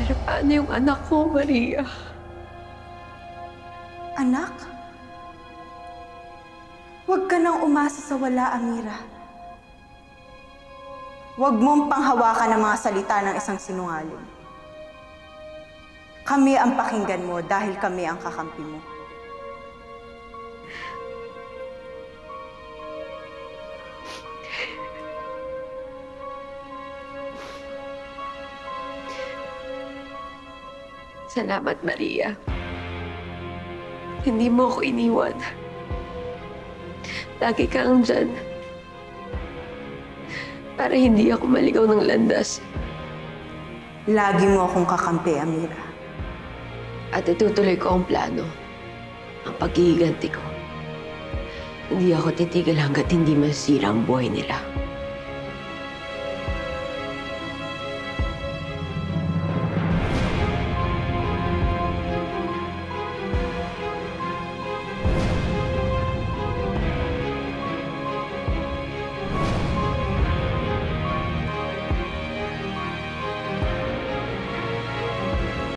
Pero paano yung anak ko, Maria? Anak? Huwag ka nang umasa sa wala, Amira. Huwag mong panghawakan ang mga salita ng isang sinungaling. Kami ang pakinggan mo dahil kami ang kakampi mo. Salamat, Maria. Hindi mo ako iniwan. Lagi kang dyan. Para hindi ako maligaw ng landas. Lagi mo akong kakampi, Amira. At itutuloy ko ang plano. Ang paghihiganti ko. Hindi ako titigil hanggat hindi masira ang buhay nila.